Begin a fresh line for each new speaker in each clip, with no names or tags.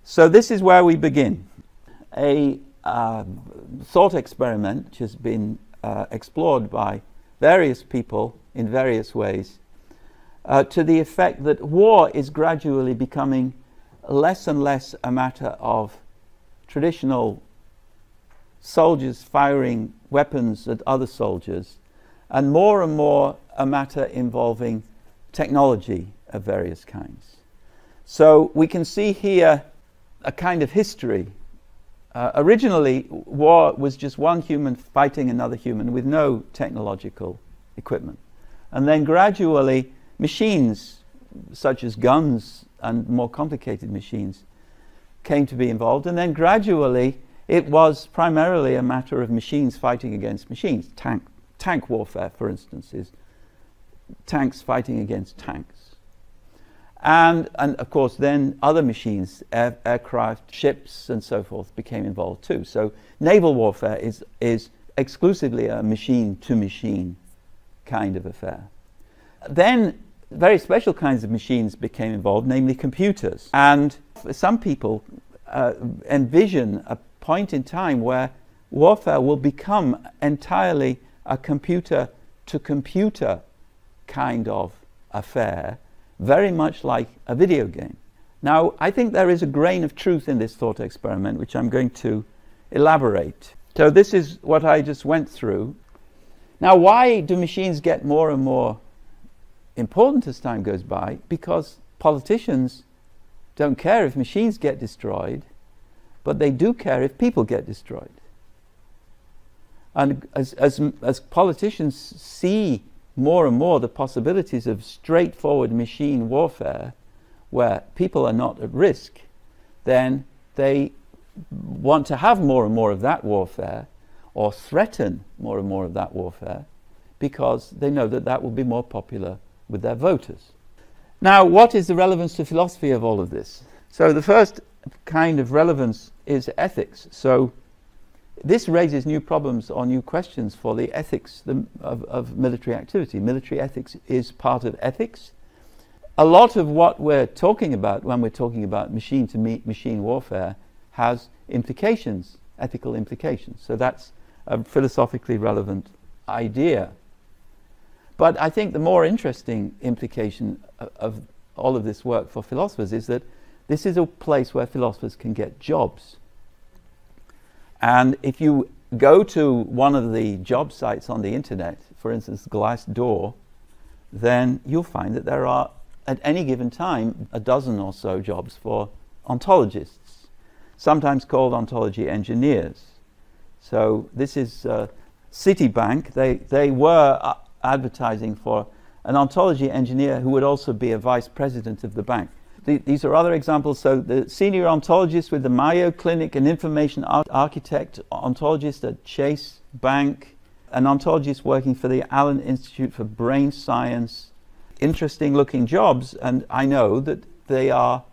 So this is where we begin. A thought experiment which has been explored by various people in various ways to the effect that war is gradually becoming less and less a matter of traditional soldiers firing weapons at other soldiers and more a matter involving technology of various kinds. So we can see here a kind of history. Originally, war was just one human fighting another human with no technological equipment. And then gradually, machines such as guns and more complicated machines came to be involved. And then gradually, it was primarily a matter of machines fighting against machines. Tank warfare, for instance, is tanks fighting against tanks. And of course, then other machines, aircraft, ships, and so forth, became involved too. So naval warfare is exclusively a machine-to-machine kind of affair. Then very special kinds of machines became involved, namely computers. And some people envision a point in time where warfare will become entirely a computer-to-computer kind of affair, very much like a video game. Now, I think there is a grain of truth in this thought experiment, which I'm going to elaborate. So this is what I just went through. Now, why do machines get more and more important as time goes by? Because politicians don't care if machines get destroyed, but they do care if people get destroyed. And as politicians see more and more the possibilities of straightforward machine warfare where people are not at risk, then they want to have more and more of that warfare, or threaten more and more of that warfare, because they know that that will be more popular with their voters. Now, what is the relevance to philosophy of all of this? So the first kind of relevance is ethics. So this raises new problems or new questions for the ethics of military activity. Military ethics is part of ethics. A lot of what we're talking about when we're talking about machine-to-machine warfare has implications, ethical implications. So that's a philosophically relevant idea. But I think the more interesting implication of all of this work for philosophers is that this is a place where philosophers can get jobs. And if you go to one of the job sites on the internet, for instance, Glassdoor, then you'll find that there are, at any given time, a dozen or so jobs for ontologists, sometimes called ontology engineers. So this is Citibank. They were advertising for an ontology engineer who would also be a vice president of the bank. These are other examples. So the senior ontologist with the Mayo Clinic, an information architect, ontologist at Chase Bank, an ontologist working for the Allen Institute for Brain Science. Interesting looking jobs, and I know that they are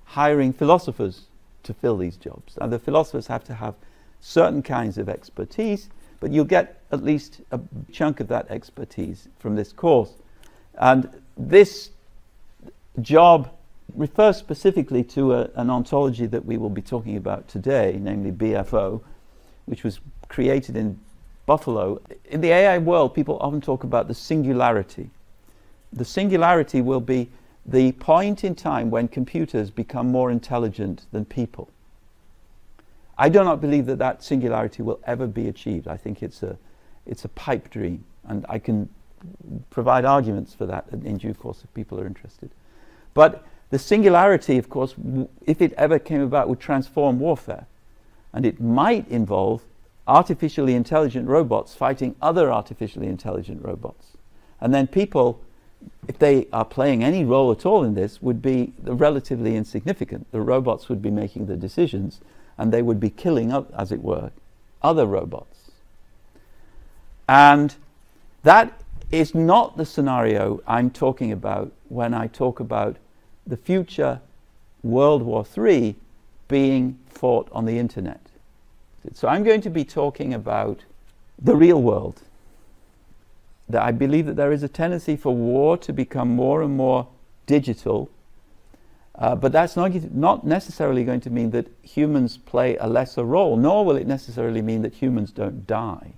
hiring philosophers to fill these jobs. And the philosophers have to have certain kinds of expertise, but you'll get at least a chunk of that expertise from this course. And this job refers specifically to an ontology that we will be talking about today, namely BFO, which was created in Buffalo. In the AI world, people often talk about the singularity. The singularity will be the point in time when computers become more intelligent than people. I do not believe that that singularity will ever be achieved. I think it's a pipe dream, and I can provide arguments for that in due course if people are interested. But the singularity, of course, if it ever came about, would transform warfare. And it might involve artificially intelligent robots fighting other artificially intelligent robots. And then people, if they are playing any role at all in this, would be relatively insignificant. The robots would be making the decisions, and they would be killing up, as it were, other robots. And that is not the scenario I'm talking about when I talk about the future World War III being fought on the internet. So I'm going to be talking about the real world. That I believe that there is a tendency for war to become more and more digital, But that's not necessarily going to mean that humans play a lesser role, nor will it necessarily mean that humans don't die.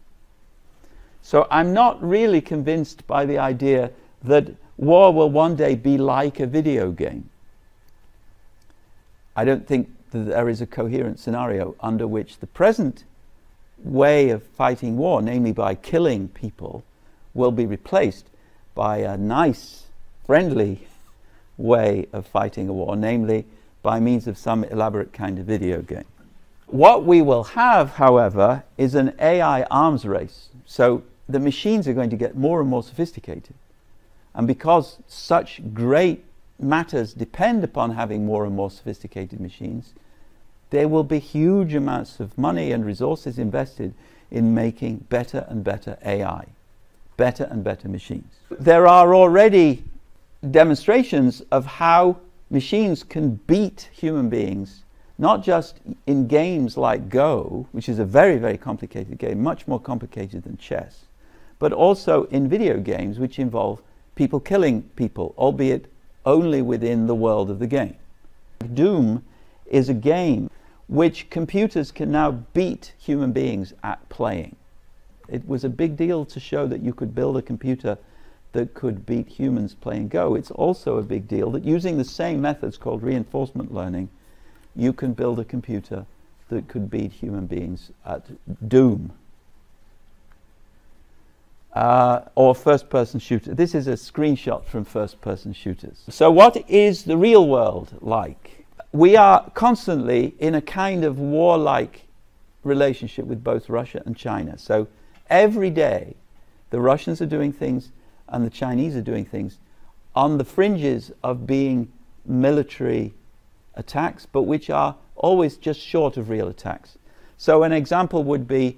So I'm not really convinced by the idea that war will one day be like a video game. I don't think that there is a coherent scenario under which the present way of fighting war, namely by killing people, will be replaced by a nice, friendly way of fighting a war, namely by means of some elaborate kind of video game. What we will have, however, is an AI arms race. So the machines are going to get more and more sophisticated. And because such great matters depend upon having more and more sophisticated machines, there will be huge amounts of money and resources invested in making better and better AI, better and better machines. There are already demonstrations of how machines can beat human beings, not just in games like Go, which is a very, very complicated game, much more complicated than chess, but also in video games which involve people killing people, albeit only within the world of the game. Doom is a game which computers can now beat human beings at playing. It was a big deal to show that you could build a computer that could beat humans playing Go. It's also a big deal that using the same methods called reinforcement learning, you can build a computer that could beat human beings at Doom. Or first-person shooter. This is a screenshot from first-person shooters. So what is the real world like? We are constantly in a kind of warlike relationship with both Russia and China. So every day the Russians are doing things and the Chinese are doing things on the fringes of being military attacks, but which are always just short of real attacks. So an example would be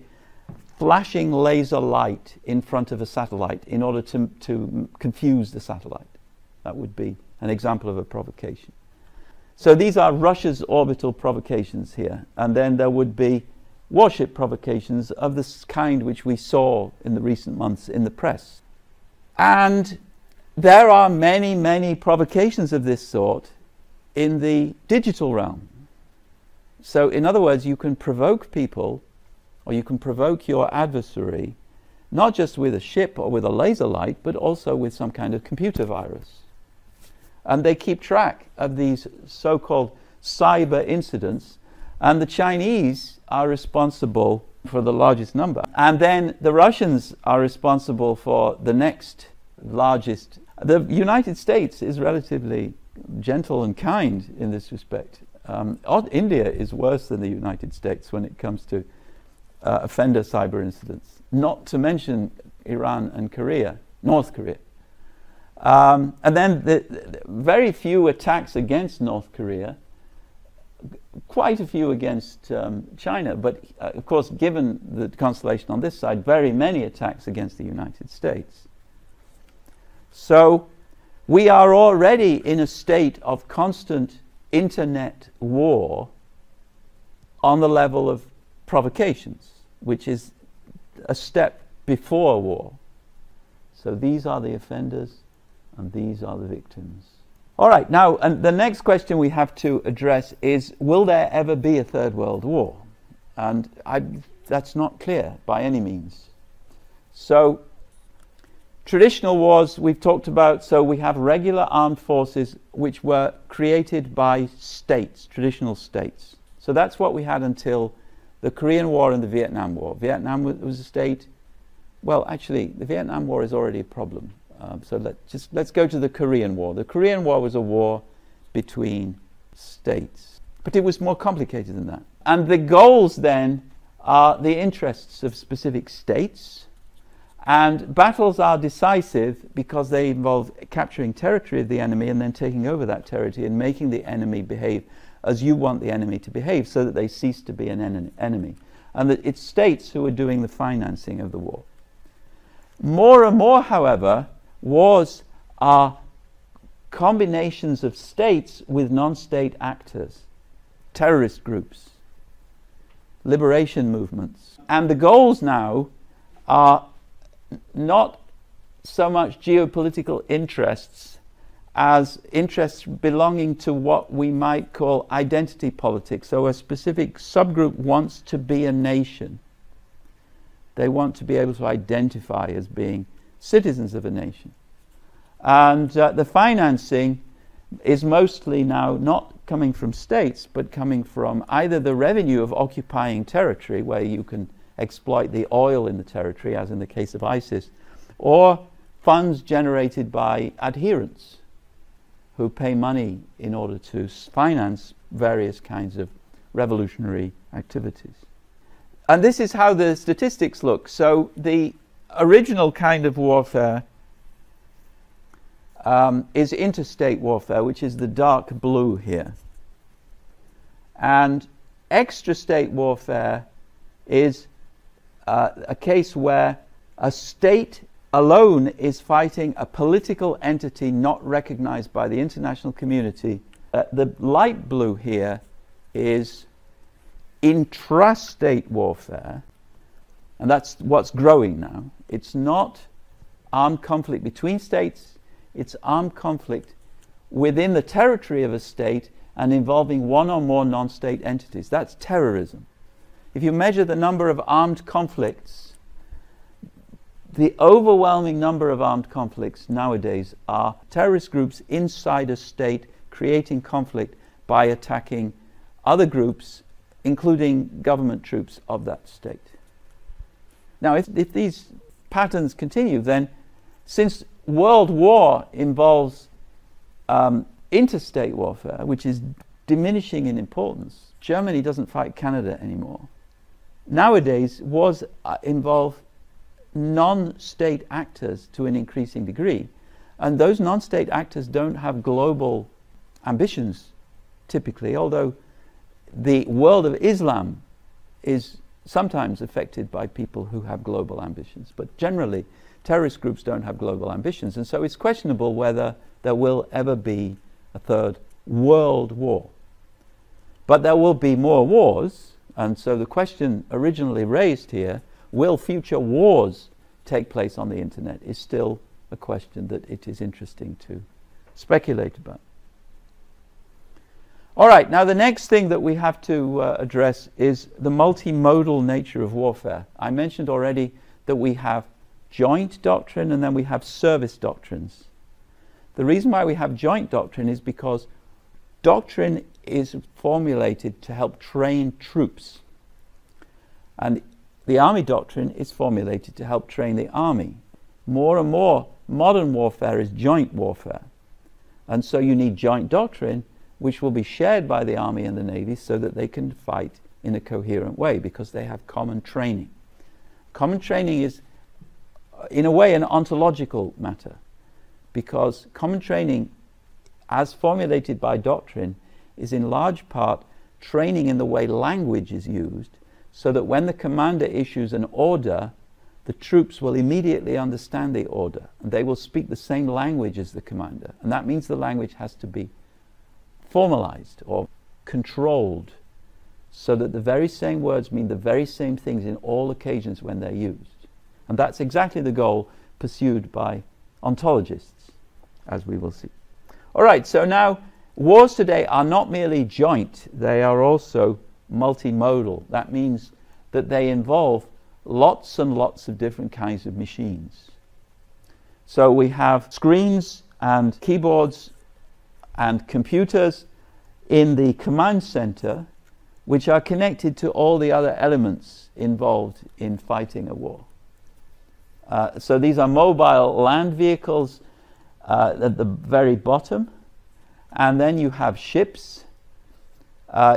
flashing laser light in front of a satellite in order to confuse the satellite. That would be an example of a provocation. So these are Russia's orbital provocations here, and then there would be warship provocations of this kind which we saw in the recent months in the press. And there are many, many provocations of this sort in the digital realm. So in other words, you can provoke people, or you can provoke your adversary, not just with a ship or with a laser light, but also with some kind of computer virus. And they keep track of these so-called cyber incidents, and the Chinese are responsible for the largest number. And then the Russians are responsible for the next largest. The United States is relatively gentle and kind in this respect. India is worse than the United States when it comes to offender cyber incidents, not to mention Iran and Korea, North Korea. And then the very few attacks against North Korea, quite a few against China, but of course, given the constellation on this side, very many attacks against the United States. So we are already in a state of constant internet war on the level of provocations, which is a step before war. So these are the offenders and these are the victims. All right, now, and the next question we have to address is, will there ever be a third world war? And that's not clear by any means. So traditional wars we've talked about. So we have regular armed forces which were created by states, traditional states. So that's what we had until the Korean War and the Vietnam War. Vietnam was a state. Well, actually, the Vietnam War is already a problem. So let's go to the Korean War. The Korean War was a war between states, but it was more complicated than that. And the goals then are the interests of specific states. And battles are decisive because they involve capturing territory of the enemy and then taking over that territory and making the enemy behave as you want the enemy to behave so that they cease to be an enemy. And that it's states who are doing the financing of the war. More and more, however, wars are combinations of states with non-state actors, terrorist groups, liberation movements. And the goals now are not so much geopolitical interests as interests belonging to what we might call identity politics. So a specific subgroup wants to be a nation. They want to be able to identify as being citizens of a nation. And the financing is mostly now not coming from states, but coming from either the revenue of occupying territory, where you can exploit the oil in the territory, as in the case of ISIS, or funds generated by adherents who pay money in order to finance various kinds of revolutionary activities. And this is how the statistics look. So the original kind of warfare is interstate warfare, which is the dark blue here. And extrastate warfare is a case where a state alone is fighting a political entity not recognized by the international community. The light blue here is intrastate warfare, and that's what's growing now. It's not armed conflict between states, it's armed conflict within the territory of a state and involving one or more non-state entities. That's terrorism. If you measure the number of armed conflicts, the overwhelming number of armed conflicts nowadays are terrorist groups inside a state creating conflict by attacking other groups, including government troops of that state. Now, if these patterns continue, then since world war involves interstate warfare, which is diminishing in importance, Germany doesn't fight Canada anymore. Nowadays, wars involve non-state actors to an increasing degree, and those non-state actors don't have global ambitions typically, although the world of Islam is sometimes affected by people who have global ambitions, but generally terrorist groups don't have global ambitions, and so it's questionable whether there will ever be a third world war. But there will be more wars, and so the question originally raised here, will future wars take place on the internet, is still a question that it is interesting to speculate about. All right, now the next thing that we have to address is the multimodal nature of warfare. I mentioned already that we have joint doctrine and then we have service doctrines. The reason why we have joint doctrine is because doctrine is formulated to help train troops. And the army doctrine is formulated to help train the army. More and more modern warfare is joint warfare. And so you need joint doctrine, which will be shared by the army and the navy so that they can fight in a coherent way because they have common training. Common training is, in a way, an ontological matter, because common training, as formulated by doctrine, is in large part training in the way language is used, so that when the commander issues an order, the troops will immediately understand the order, and they will speak the same language as the commander. And that means the language has to be formalized or controlled, so that the very same words mean the very same things in all occasions when they're used. And that's exactly the goal pursued by ontologists, as we will see. All right, so now wars today are not merely joint, they are also multimodal. That means that they involve lots and lots of different kinds of machines. So we have screens and keyboards and computers in the command center, which are connected to all the other elements involved in fighting a war. So these are mobile land vehicles at the very bottom, and then you have ships,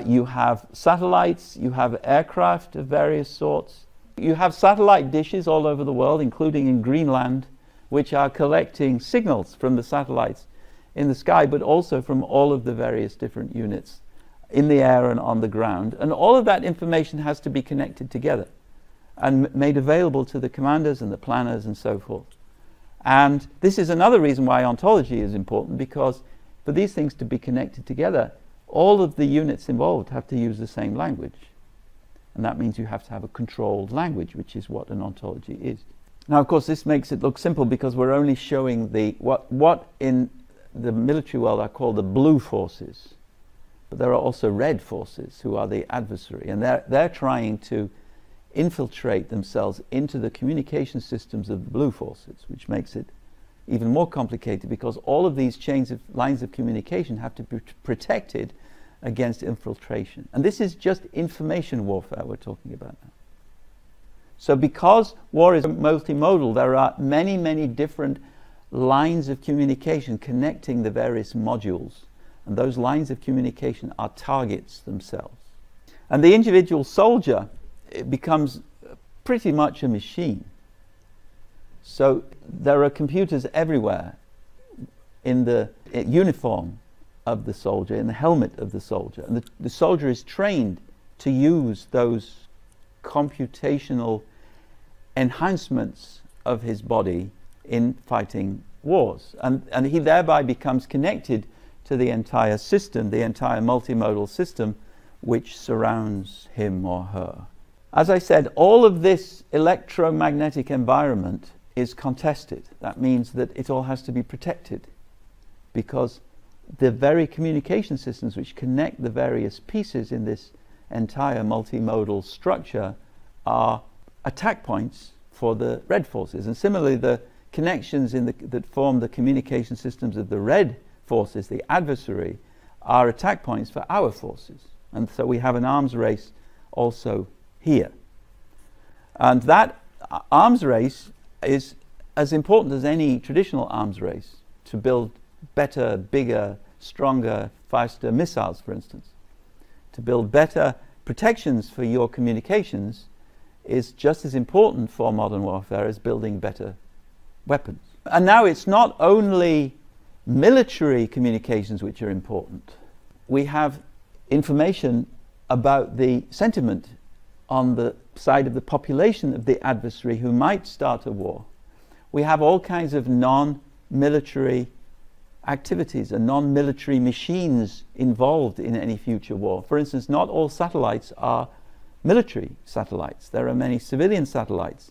you have satellites, you have aircraft of various sorts. You have satellite dishes all over the world, including in Greenland, which are collecting signals from the satellites in the sky, but also from all of the various different units in the air and on the ground. And all of that information has to be connected together and made available to the commanders and the planners and so forth. And this is another reason why ontology is important, because for these things to be connected together, all of the units involved have to use the same language. And that means you have to have a controlled language, which is what an ontology is. Now, of course, this makes it look simple because we're only showing the what in the military world are called the blue forces, but there are also red forces who are the adversary, and they're trying to infiltrate themselves into the communication systems of the blue forces, which makes it even more complicated because all of these lines of communication have to be protected against infiltration. And this is just information warfare we're talking about now. So because war is multimodal, there are many, many different lines of communication connecting the various modules, and those lines of communication are targets themselves. And the individual soldier, it becomes pretty much a machine. So there are computers everywhere in the uniform of the soldier, in the helmet of the soldier. And the soldier is trained to use those computational enhancements of his body in fighting wars. And he thereby becomes connected to the entire system, the entire multimodal system which surrounds him or her. As I said, all of this electromagnetic environment is contested. That means that it all has to be protected, because the very communication systems which connect the various pieces in this entire multimodal structure are attack points for the red forces. And similarly, the connections that form the communication systems of the red forces, the adversary, are attack points for our forces. And so we have an arms race also here. And that arms race is as important as any traditional arms race to build better, bigger, stronger, faster missiles, for instance. To build better protections for your communications is just as important for modern warfare as building better weapons. And now it's not only military communications which are important. We have information about the sentiment on the side of the population of the adversary who might start a war. We have all kinds of non-military activities and non-military machines involved in any future war. For instance, not all satellites are military satellites. There are many civilian satellites.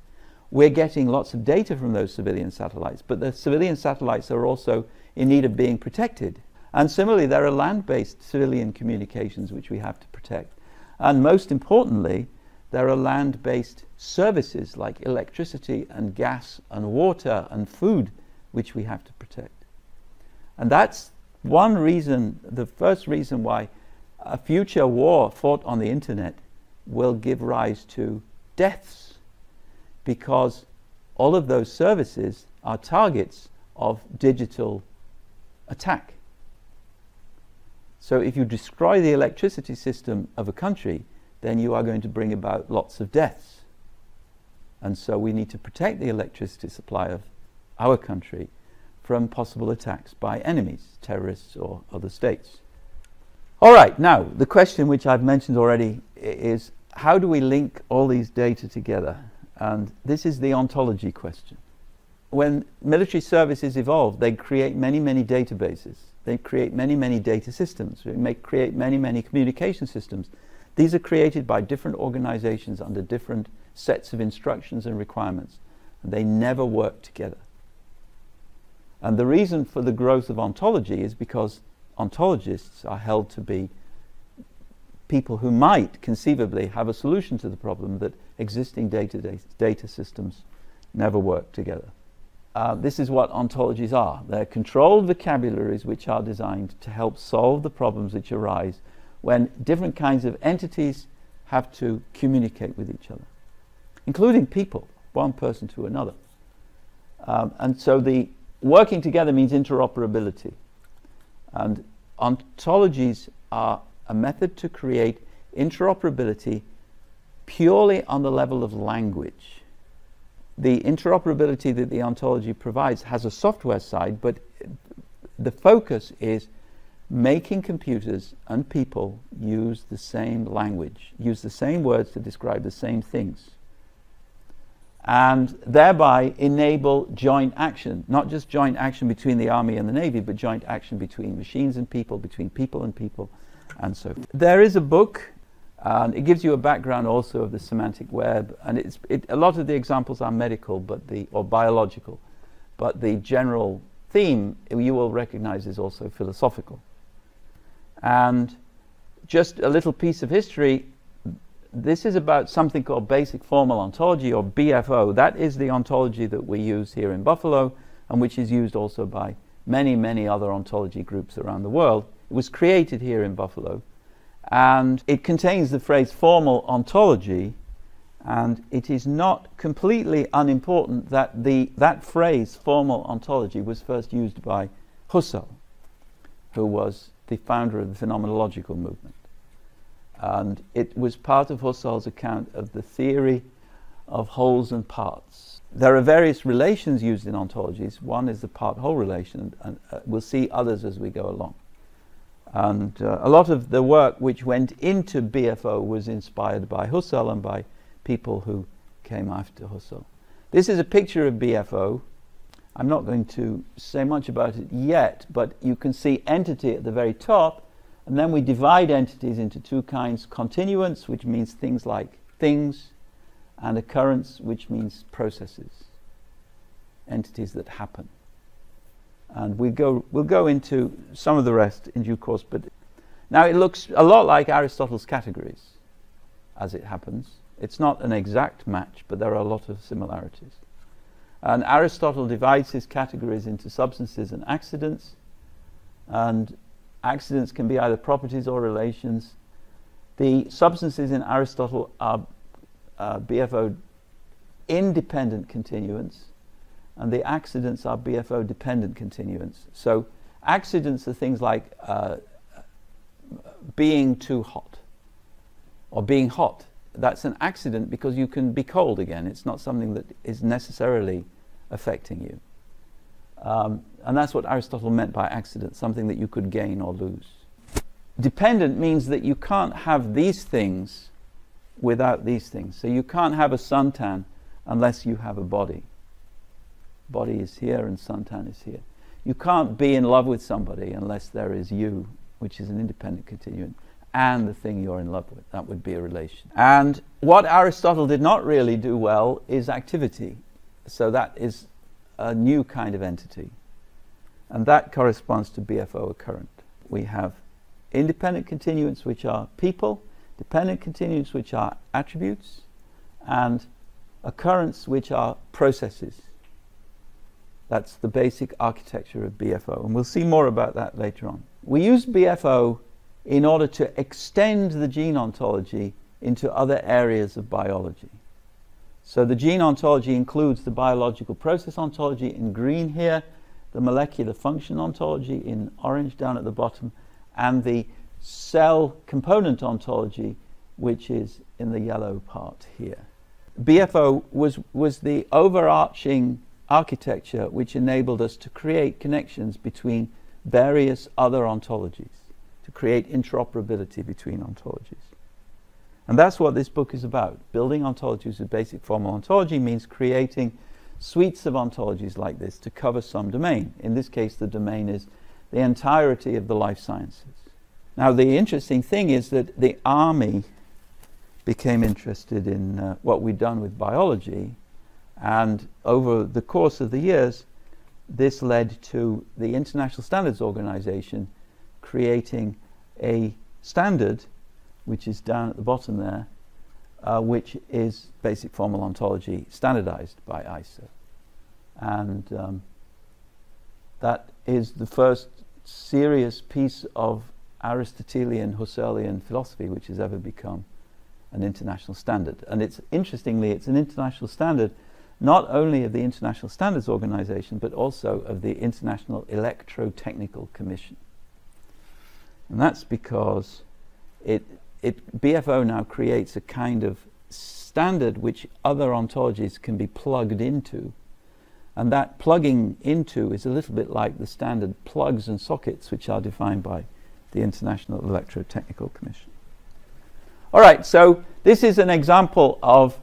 We're getting lots of data from those civilian satellites, but the civilian satellites are also in need of being protected. And similarly, there are land-based civilian communications which we have to protect. And most importantly, there are land-based services like electricity and gas and water and food which we have to protect. And that's one reason, the first reason why a future war fought on the internet will give rise to deaths, because all of those services are targets of digital attack. So if you destroy the electricity system of a country, then you are going to bring about lots of deaths. And so we need to protect the electricity supply of our country from possible attacks by enemies, terrorists or other states. All right, now the question which I've mentioned already is, how do we link all these data together? And this is the ontology question. When military services evolve, they create many, many databases. They create many, many data systems. They create many, many communication systems. These are created by different organizations under different sets of instructions and requirements. And they never work together. And the reason for the growth of ontology is because ontologists are held to be people who might conceivably have a solution to the problem that existing data systems never work together. This is what ontologies are. They're controlled vocabularies which are designed to help solve the problems which arise when different kinds of entities have to communicate with each other, including people, one person to another. And so the working together means interoperability. And ontologies are a method to create interoperability purely on the level of language. The interoperability that the ontology provides has a software side, but the focus is making computers and people use the same language, use the same words to describe the same things, and thereby enable joint action, not just joint action between the army and the navy, but joint action between machines and people, between people, and so forth. There is a book, and it gives you a background also of the semantic web, and a lot of the examples are medical, or biological, but the general theme you will recognize is also philosophical. And just a little piece of history, this is about something called basic formal ontology, or BFO. That is the ontology that we use here in Buffalo, and which is used also by many, many other ontology groups around the world. It was created here in Buffalo, and it contains the phrase formal ontology, and it is not completely unimportant that that phrase formal ontology was first used by Husserl, who was the founder of the phenomenological movement. And it was part of Husserl's account of the theory of wholes and parts. There are various relations used in ontologies. One is the part-whole relation, and we'll see others as we go along. And a lot of the work which went into BFO was inspired by Husserl and by people who came after Husserl. This is a picture of BFO. I'm not going to say much about it yet, but you can see entity at the very top, and then we divide entities into two kinds: continuance, which means things like things, and occurrence, which means processes, entities that happen. And we'll go into some of the rest in due course, but now it looks a lot like Aristotle's categories, as it happens. It's not an exact match, but there are a lot of similarities. And Aristotle divides his categories into substances and accidents, and accidents can be either properties or relations. The substances in Aristotle are BFO independent continuants, and the accidents are BFO dependent continuants. So accidents are things like being too hot, or being hot. That's an accident because you can be cold again. It's not something that is necessarily affecting you. And that's what Aristotle meant by accident, something that you could gain or lose. Dependent means that you can't have these things without these things. So you can't have a suntan unless you have a body. Body is here and suntan is here. You can't be in love with somebody unless there is you, which is an independent continuant, and the thing you're in love with. That would be a relation. And what Aristotle did not really do well is activity. So that is a new kind of entity. And that corresponds to BFO occurrent. We have independent continuants, which are people, dependent continuants, which are attributes, and occurrents, which are processes. That's the basic architecture of BFO, and we'll see more about that later on. We use BFO in order to extend the gene ontology into other areas of biology. So the gene ontology includes the biological process ontology in green here, the molecular function ontology in orange down at the bottom, and the cell component ontology, which is in the yellow part here. BFO was the overarching architecture which enabled us to create connections between various other ontologies, to create interoperability between ontologies. And that's what this book is about. Building ontologies with basic formal ontology means creating suites of ontologies like this to cover some domain. In this case, the domain is the entirety of the life sciences. Now, the interesting thing is that the army became interested in what we'd done with biology, and over the course of the years, this led to the International Standards Organization creating a standard, which is down at the bottom there, which is basic formal ontology standardized by ISO. And that is the first serious piece of Aristotelian Husserlian philosophy which has ever become an international standard. And it's interestingly, it's an international standard not only of the International Standards Organization, but also of the International Electrotechnical Commission. And that's because BFO now creates a kind of standard which other ontologies can be plugged into. And that plugging into is a little bit like the standard plugs and sockets which are defined by the International Electrotechnical Commission. All right, so this is an example of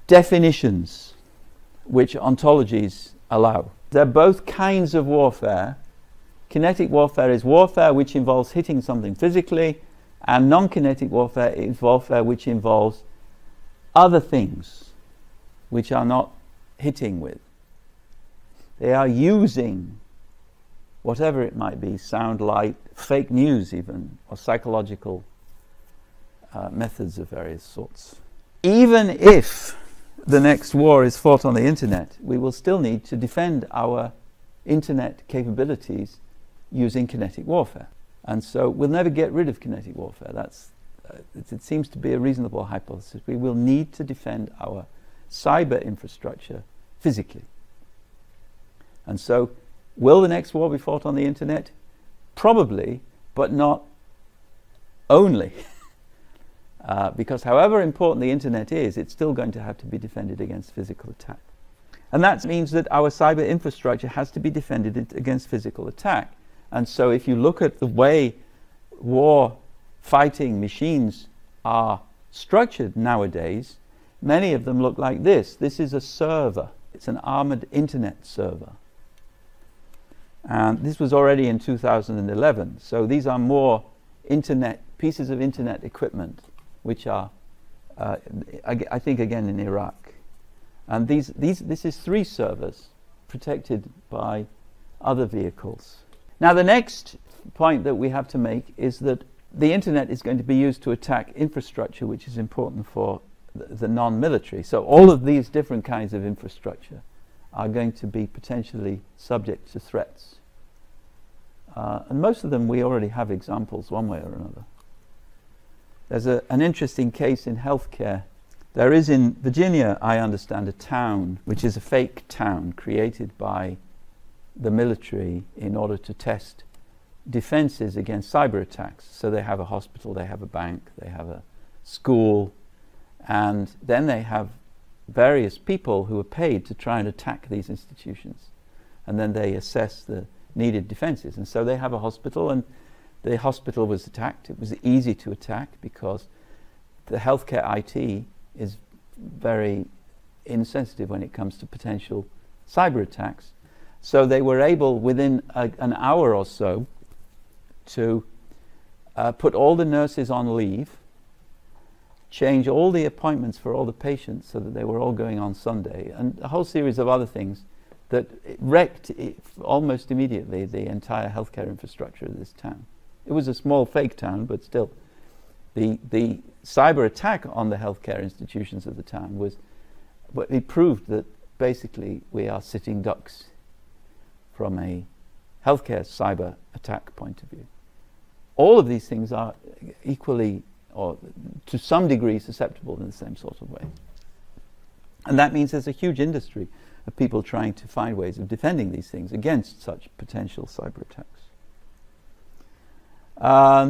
definitions which ontologies allow. They're both kinds of warfare. Kinetic warfare is warfare which involves hitting something physically, and non-kinetic warfare is warfare which involves other things which are not hitting with. They are using whatever it might be, sound, light, fake news even, or psychological methods of various sorts. Even if the next war is fought on the internet, we will still need to defend our internet capabilities using kinetic warfare. And so we'll never get rid of kinetic warfare. It seems to be a reasonable hypothesis. We will need to defend our cyber infrastructure physically. And so, will the next war be fought on the internet? Probably, but not only. Because however important the internet is, it's still going to have to be defended against physical attack. And that means that our cyber infrastructure has to be defended against physical attack. And so if you look at the way war fighting machines are structured nowadays, many of them look like this. This is a server. It's an armored internet server. And this was already in 2011. So these are more pieces of internet equipment, which are, I think, again in Iraq. And this is 3 servers protected by other vehicles. Now the next point that we have to make is that the internet is going to be used to attack infrastructure, which is important for the non-military. So all of these different kinds of infrastructure are going to be potentially subject to threats. And most of them we already have examples one way or another. There's an interesting case in healthcare. There is in Virginia, I understand, a town which is a fake town created by the military in order to test defenses against cyber attacks. So they have a hospital, they have a bank, they have a school, and then they have various people who are paid to try and attack these institutions. And then they assess the needed defenses. And so they have a hospital, and the hospital was attacked. It was easy to attack because the healthcare IT is very insensitive when it comes to potential cyber attacks. So they were able, within an hour or so, to put all the nurses on leave, change all the appointments for all the patients so that they were all going on Sunday, and a whole series of other things that wrecked almost immediately the entire healthcare infrastructure of this town. It was a small fake town, but still, the cyber attack on the healthcare institutions of the town was, but it proved that basically we are sitting ducks from a healthcare cyber attack point of view. All of these things are equally, or to some degree, susceptible in the same sort of way. And that means there's a huge industry of people trying to find ways of defending these things against such potential cyber attacks.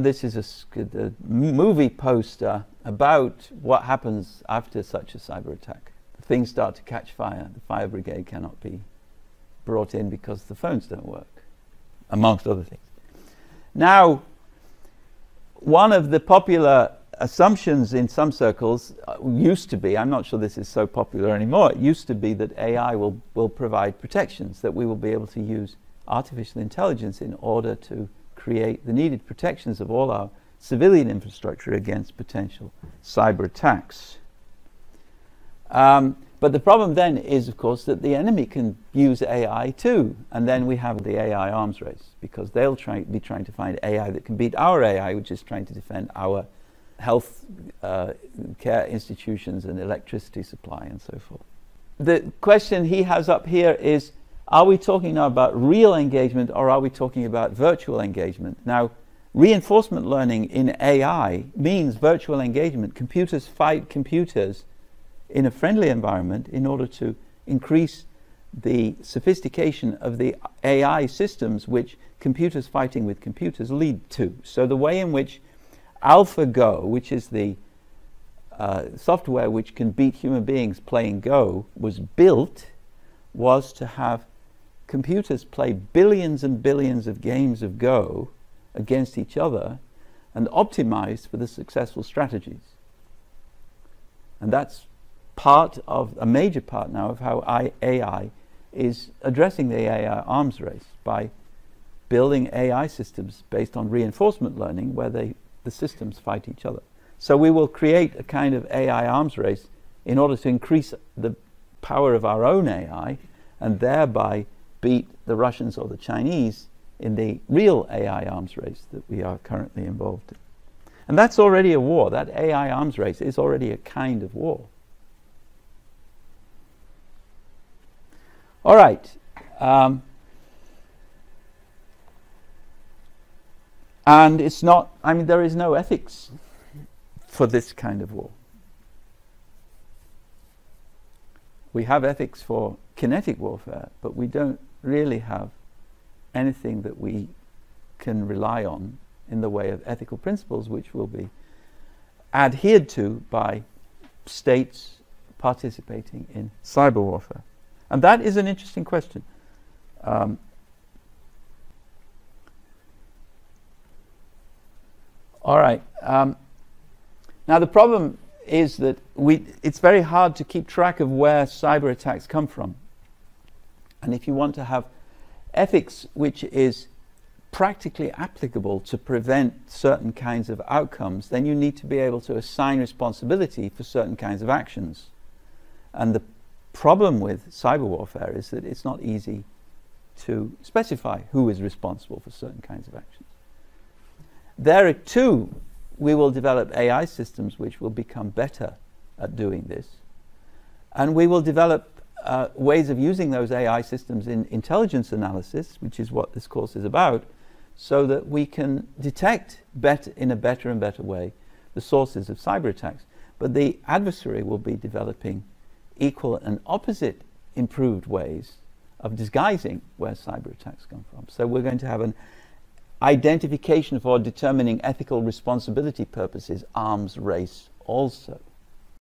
This is a movie poster about what happens after such a cyber attack. Things start to catch fire. The fire brigade cannot be brought in because the phones don't work, amongst other things. Now, one of the popular assumptions in some circles used to be, I'm not sure this is so popular anymore, it used to be that AI will provide protections, that we will be able to use artificial intelligence in order to create the needed protections of all our civilian infrastructure against potential cyber attacks. But the problem then is, of course, that the enemy can use AI too, and then we have the AI arms race, because they'll be trying to find AI that can beat our AI, which is trying to defend our health care institutions and electricity supply and so forth. The question he has up here is, are we talking now about real engagement, or are we talking about virtual engagement? Now, reinforcement learning in AI means virtual engagement. Computers fight computers in a friendly environment in order to increase the sophistication of the AI systems which computers fighting with computers lead to. So the way in which AlphaGo, which is the software which can beat human beings playing Go, was built, was to have computers play billions and billions of games of Go against each other and optimized for the successful strategies. And that's a major part now of how AI is addressing the AI arms race, by building AI systems based on reinforcement learning where the systems fight each other. So we will create a kind of AI arms race in order to increase the power of our own AI and thereby beat the Russians or the Chinese in the real AI arms race that we are currently involved in. And that's already a war. That AI arms race is already a kind of war. All right. And it's not, I mean, there is no ethics for this kind of war. We have ethics for kinetic warfare, but we don't really have anything that we can rely on in the way of ethical principles which will be adhered to by states participating in cyber warfare. And that is an interesting question. All right. Now the problem is that it's very hard to keep track of where cyber attacks come from. And if you want to have ethics which is practically applicable to prevent certain kinds of outcomes, then you need to be able to assign responsibility for certain kinds of actions. And the problem with cyber warfare is that it's not easy to specify who is responsible for certain kinds of actions. There too, we will develop AI systems which will become better at doing this. And we will develop ways of using those AI systems in intelligence analysis, which is what this course is about, so that we can detect in a better and better way the sources of cyber attacks. But the adversary will be developing equal and opposite improved ways of disguising where cyber attacks come from. So we're going to have an identification for determining ethical responsibility purposes arms race also.